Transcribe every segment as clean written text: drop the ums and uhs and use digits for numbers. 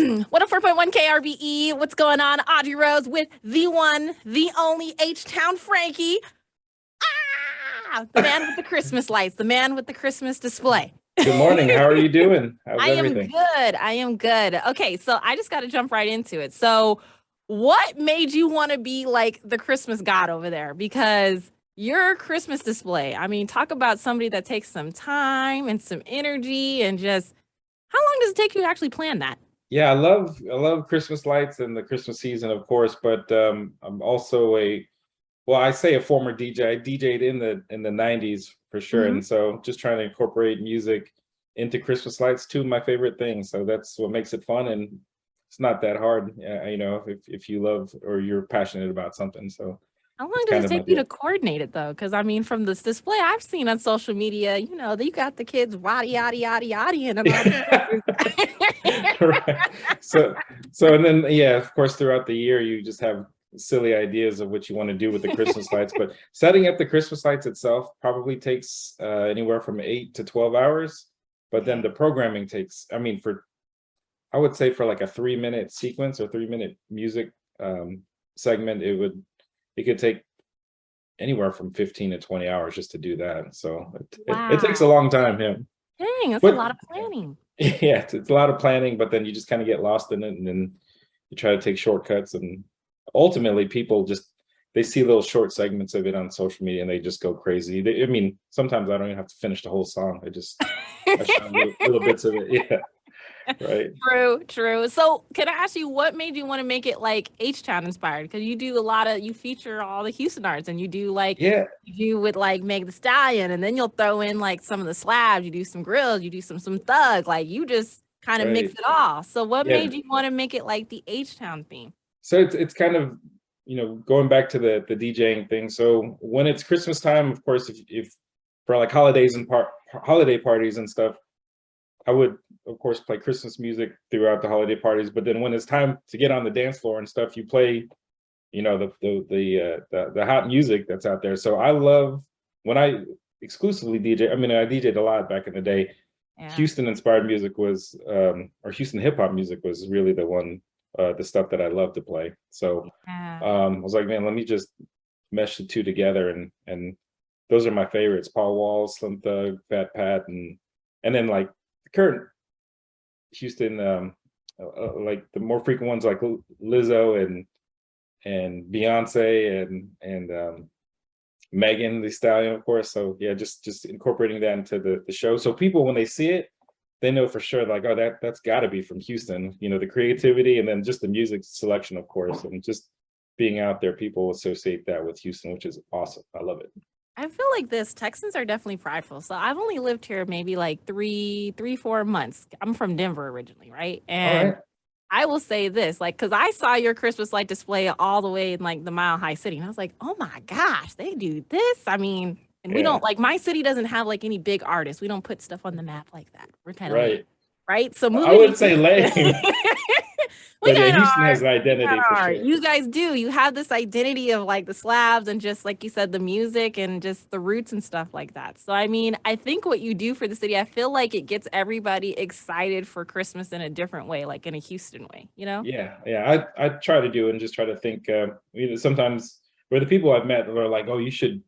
104.1 KRBE. What's going on? Audrey Rose with the one, the only HTown Frankie. The man with the Christmas lights, the man with the Christmas display. Good morning. How are you doing? How's I am everything? good. I am good. Okay, so I just got to jump right into it. So, what made you want to be like the Christmas god over there? Because your Christmas display, I mean, talk about somebody that takes some time and some energy and just how long does it take you to actually plan that? Yeah, I love Christmas lights and the Christmas season, of course, but I'm also I say a former DJ. I DJ'd in the 90s for sure. Hmm. And so just trying to incorporate music into Christmas lights, two of my favorite things. So that's what makes it fun, and it's not that hard, if you love or you're passionate about something. So How long it's does kind it of my take you to deal. coordinate it though? Because I mean, from this display I've seen on social media, you got the kids waddy yaddy yaddy yaddy and all these pictures. Right. So and then yeah, of course, throughout the year you just have silly ideas of what you want to do with the Christmas lights. But setting up the Christmas lights itself probably takes anywhere from 8 to 12 hours. But then Okay. the programming takes, I mean, I would say for like a 3 minute sequence or 3 minute music segment, it could take anywhere from 15 to 20 hours just to do that. So it takes a Wow. long time, yeah. Dang, that's a But lot of planning. yeah, it's a lot of planning, but then you just kind of get lost in it, and then you try to take shortcuts, and ultimately people just they see little short segments of it on social media and they just go crazy. I mean, sometimes I don't even have to finish the whole song. I show little bits of it. Yeah, right. True, true. So, can I ask you what made you want to make it like H-Town inspired? Because you do a lot of you feature all the Houston arts, and you do like Yeah, you do with like Meg the Stallion, and then you'll throw in like some of the slabs. You do some grills, you do some thug. Like you just kind of mix right. it all. So, what Yeah. made you want to make it like the H-Town theme? So it's kind of, going back to the DJing thing. So when it's Christmas time, of course, if for like holidays and holiday parties and stuff, I would, of course, play Christmas music throughout the holiday parties. But then when it's time to get on the dance floor and stuff, you play, the hot music that's out there. So I love when I exclusively DJ. I mean, I DJed a lot back in the day. Yeah. Houston inspired music was, or Houston hip hop music was really the stuff that I love to play. So Yeah. I was like, man, let me just mesh the two together, and those are my favorites: Paul Wall, Slim Thug, Fat Pat, and then like the current Houston, like the more frequent ones like Lizzo and Beyonce and Megan the Stallion, of course. So yeah, just incorporating that into the show, so people when they see it, they know for sure, like, oh, that's got to be from Houston. The creativity, and then just the music selection, of course, and just being out there, people associate that with Houston, which is awesome. I love it. I feel like this Texans are definitely prideful. So I've only lived here maybe like 4 months. I'm from Denver originally, right? All And right. I will say this, like, because I saw your Christmas light display all the way in like the Mile High City, and I was like, oh my gosh, they do this. I mean, and we Yeah. don't like my city doesn't have like any big artists. We don't put stuff on the map like that. We're kind of lame, Right. right? So I moving to wouldn't say lame, Houston, we but yeah, kind of Houston are. has an We kind identity for of are. sure. You guys do. You have this identity of like the slabs and just like you said, the music and just the roots and stuff like that. So I mean, I think what you do for the city, I feel like it gets everybody excited for Christmas in a different way, like in a Houston way, you know? Yeah, yeah. I try to do it and just try to think. Sometimes where the people I've met are like, oh, you should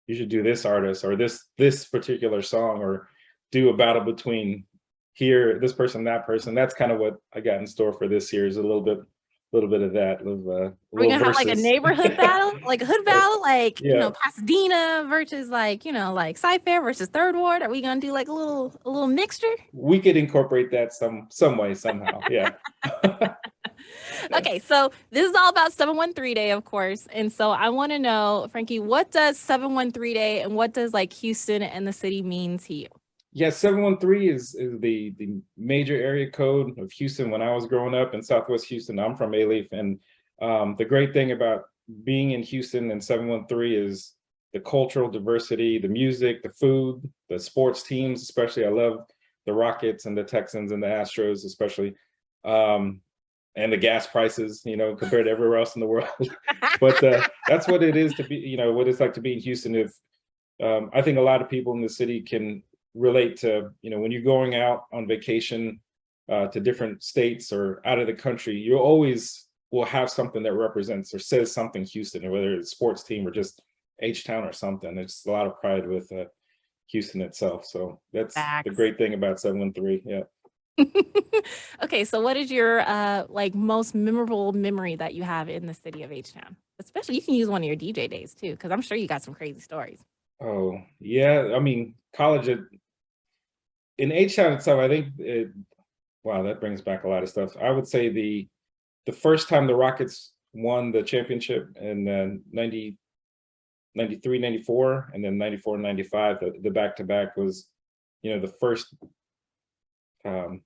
do this artist or this particular song, or do a battle between here, this person, that person. That's kind of what I got in store for this year, is a little bit of that, a Are we little gonna have like a verses. neighborhood battle, like a hood battle, like Yeah, Pasadena versus like like Cyfair versus Third Ward? Are we gonna do like a little mixture? we could incorporate that some way somehow. Yeah. Okay, so this is all about 713 Day, of course. And so I want to know, Frankie, what does 713 Day and what does like Houston and the city mean to you? Yeah, 713 is the major area code of Houston. When I was growing up in Southwest Houston, I'm from Alief, and the great thing about being in Houston and 713 is the cultural diversity, the music, the food, the sports teams. Especially, I love the Rockets and the Texans and the Astros, especially, um, and the gas prices, compared to everywhere else in the world. But that's what it is to be, what it's like to be in Houston. If I think a lot of people in the city can relate to, when you're going out on vacation to different states or out of the country, you always will have something that represents or says something Houston, or whether it's a sports team or just H-Town or something. It's a lot of pride with Houston itself. So that's the Facts. great thing about 713. Yeah. Okay, so what is your like most memorable memory that you have in the city of H-Town? Especially you can use one of your DJ days too, because I'm sure you got some crazy stories. Oh, yeah. I mean, college in H-Town itself, I think wow, that brings back a lot of stuff. I would say the first time the Rockets won the championship in 93, 94, and then 94, 95, the back-to-back was, the first um,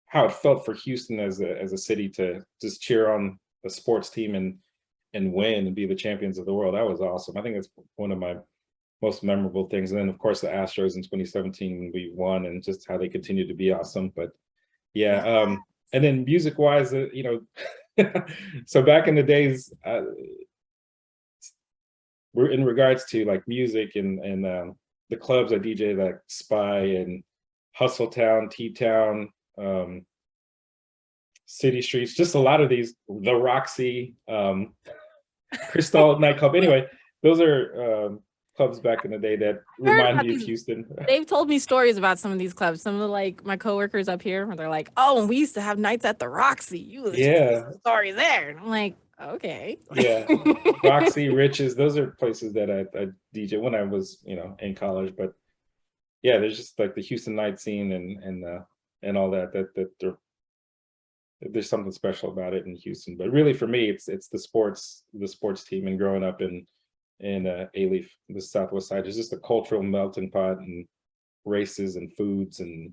how it felt for Houston as a city to just cheer on a sports team and win and be the champions of the world. That was awesome. I think that's one of my most memorable things. And then of course the Astros in 2017 when we won, and just how they continue to be awesome. But yeah, and then music wise, so back in the days, we're in regards to like music and the clubs I DJ, like Spy and Hustle Town, T-Town, City Streets, just a lot of these, the Roxy, Crystal nightclub. Anyway, those are clubs back in the day that Heard remind about me of these. Houston. They've told me stories about some of these clubs. Some of the, like my coworkers up here, where they're like, "Oh, and we used to have nights at the Roxy. You was just Yeah, some stories there." And I'm like, "Okay." yeah. Roxy, Riches, those are places that I DJ when I was, in college. But yeah, there's just like the Houston night scene and all that there's something special about it in Houston. But really for me, it's the sports team, and growing up in A-Leaf, the Southwest side. It's just a cultural melting pot, and races and foods and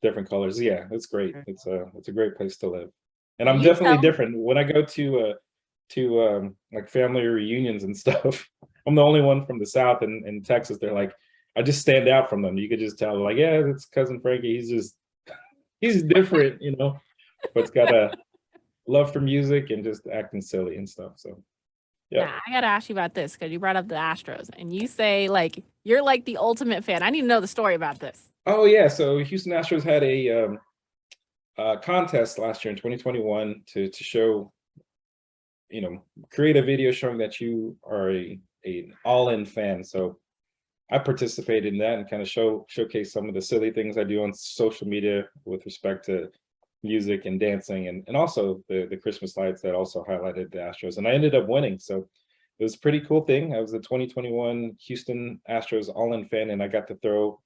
different colors. Yeah, it's great. It's a great place to live. And Well, I'm you definitely tell different when I go to like family reunions and stuff. I'm the only one from the South in Texas. They're like, I just stand out from them. You could just tell, like, yeah, it's cousin Frankie. He's different, but it's got a love for music and just acting silly and stuff. So yeah. Now, I gotta ask you about this because you brought up the Astros, and you say like you're like the ultimate fan. I need to know the story about this. Oh yeah. So Houston Astros had a contest last year in 2021 to show, create a video showing that you are a all-in fan. So I participated in that and kind of showcase some of the silly things I do on social media with respect to music and dancing, and also the Christmas lights that also highlighted the Astros. And I ended up winning. So it was a pretty cool thing. I was the 2021 Houston Astros all-in fan, and I got to throw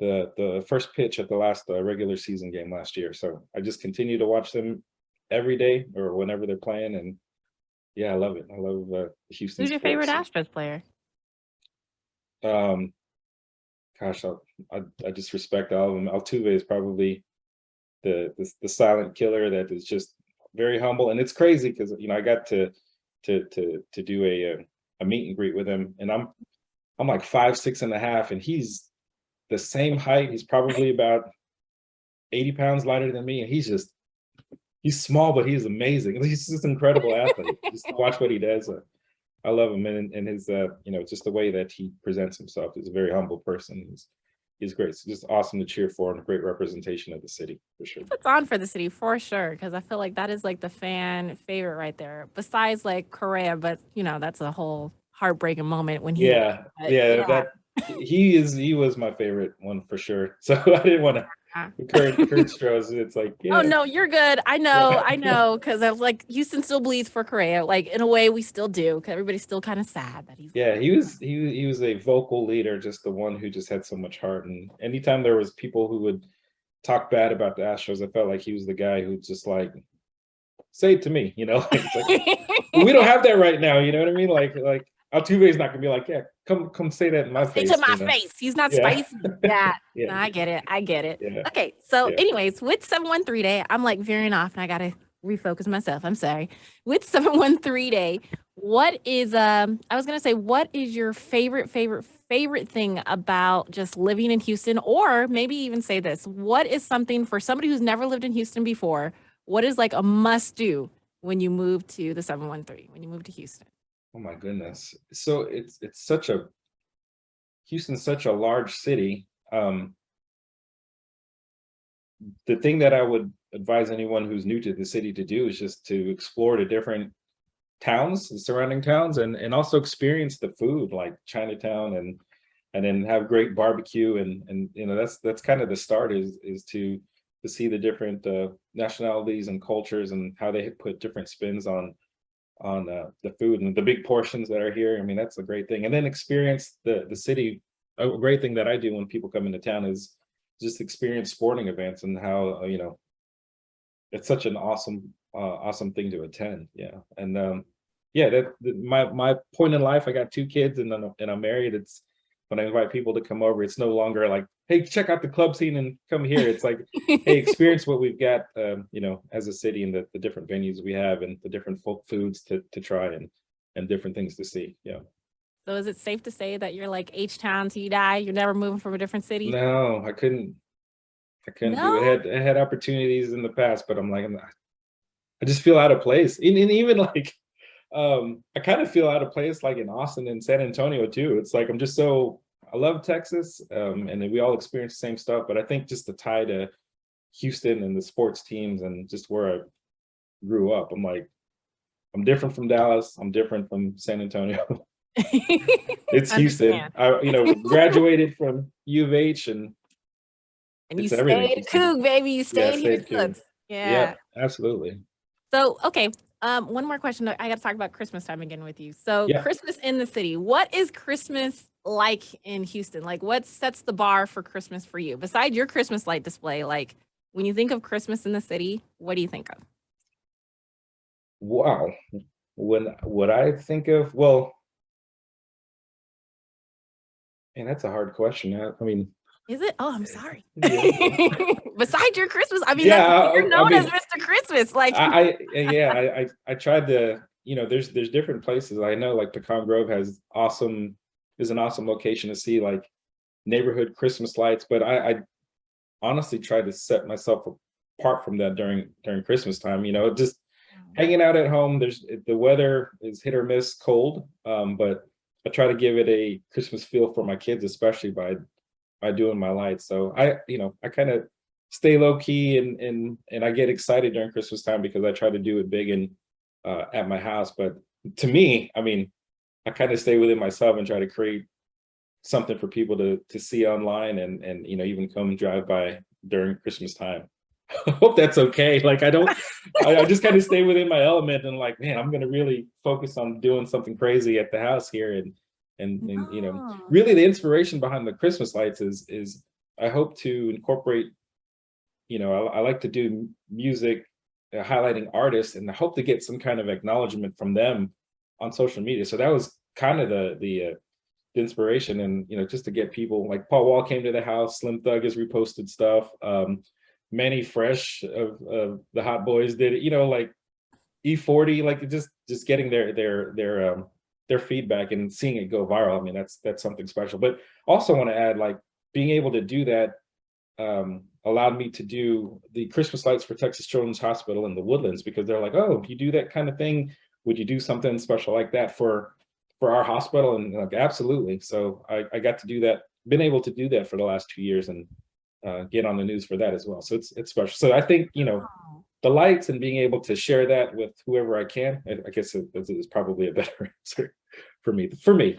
the first pitch at the last regular season game last year. So I just continue to watch them every day or whenever they're playing. And yeah, I love it. I love Houston Who's your favorite sports. Astros player? Um, gosh, I just respect all of them. Altuve is probably the silent killer that is just very humble, and it's crazy because I got to do a meet and greet with him, and I'm like 5'6.5", and he's the same height. He's probably about 80 pounds lighter than me, and he's small, but he's amazing. He's just an incredible athlete. Just to watch what he does. I love him, and his just the way that he presents himself. He's a very humble person. He's great. It's just awesome to cheer for, and a great representation of the city for sure. Puts on for the city for sure, because I feel like that is like the fan favorite right there. Besides like Correa, but that's a whole heartbreaking moment when he won. Yeah, But yeah, yeah. he was my favorite one for sure. So I didn't want to Kurt Stroh's. It's like, Oh yeah, no, you're good. I yeah, know, because I was like, Houston still bleeds for Correa. Like in a way, we still do. Because everybody's still kind of sad that he's yeah. gone. He was a vocal leader, just the one who just had so much heart. And anytime there was people who would talk bad about the Astros, I felt like he was the guy who just like say it to me, it's like we don't have that right now. You know what I mean? Like Altuve's not gonna be like, yeah, come say that in my Say to face. my face. He's not Yeah, spicy. Yeah. yeah, No, I get it. I get it. yeah, Okay. So, yeah. anyways, with 713 Day, I'm like veering off and I gotta refocus myself. I'm sorry. With 713 Day, what is I was gonna say, what is your favorite thing about just living in Houston? Or maybe even say this. What is something for somebody who's never lived in Houston before? What is like a must do when you move to the 713, when you move to Houston? Oh my goodness. So it's such a Houston's such a large city. the thing that I would advise anyone who's new to the city to do is just to explore the different towns, the surrounding towns, and also experience the food like Chinatown, and then have great barbecue, and that's kind of the start, is to see the different nationalities and cultures and how they put different spins on the food and the big portions that are here. I mean, that's a great thing. And then experience the city. A great thing that I do when people come into town is just experience sporting events, and how it's such an awesome thing to attend. Yeah. And yeah, my point in life, I got 2 kids, and I'm married. It's when I invite people to come over, it's no longer like, hey, check out the club scene and come here. It's like, hey, experience what we've got, as a city, and the different venues we have, and the different folk foods to try, and different things to see. Yeah. So is it safe to say that you're like H-Town till you die? You're never moving from a different city? No, I couldn't do it. No? I had opportunities in the past, but I'm like, I just feel out of place. And even like, I kind of feel out of place like in Austin and San Antonio too. It's like, I love Texas, and then we all experience the same stuff, but I think just the tie to Houston and the sports teams and just where I grew up, I'm like, I'm different from Dallas. I'm different from San Antonio. It's Houston. Understand. I graduated from U of H, and And you it's everything. stayed a coug, baby. You Yeah, I stayed here stayed tuned. since. Yeah. Yep, absolutely. So, okay. One more question. I got to talk about Christmas time again with you. So, Yeah. Christmas in the city. What is Christmas like in Houston? Like, what sets the bar for Christmas for you? Besides your Christmas light display, like when you think of Christmas in the city, what do you think of? Wow. When what I think of, well, and that's a hard question. I mean, Is it? Oh, I'm sorry. yeah, Besides your Christmas, I mean, yeah. you're I known as mean, Mr. Christmas. Like, I tried to, there's different places. I know like Pecan Grove is an awesome location to see like neighborhood Christmas lights, but I honestly tried to set myself apart from that during Christmas time. Just hanging out at home. The weather is hit or miss cold, but I try to give it a Christmas feel for my kids, especially by doing my lights. So I kind of stay low key, and I get excited during Christmas time because I try to do it big and at my house. But to me, I mean, I kind of stay within myself and try to create something for people to see online, and even come drive by during Christmas time. I hope that's okay. Like I just kind of stay within my element, and like, man, I'm gonna really focus on doing something crazy at the house here, and oh, really the inspiration behind the Christmas lights is I hope to incorporate, I like to do music, highlighting artists, and I hope to get some kind of acknowledgement from them on social media. So that was kind of the inspiration, and just to get people like Paul Wall came to the house, Slim Thug has reposted stuff, Manny Fresh of the Hot Boys did it, like E40, like just getting their feedback and seeing it go viral. I mean, that's something special. But also want to add, like, being able to do that allowed me to do the Christmas lights for Texas Children's Hospital in the Woodlands, because they're like, oh, you do that kind of thing, would you do something special like that for our hospital? And like, absolutely. So I got to do that, been able to do that for the last 2 years, and get on the news for that as well. So it's special. So I think, oh. the lights and being able to share that with whoever I can, I guess it is probably a better answer for me anyway.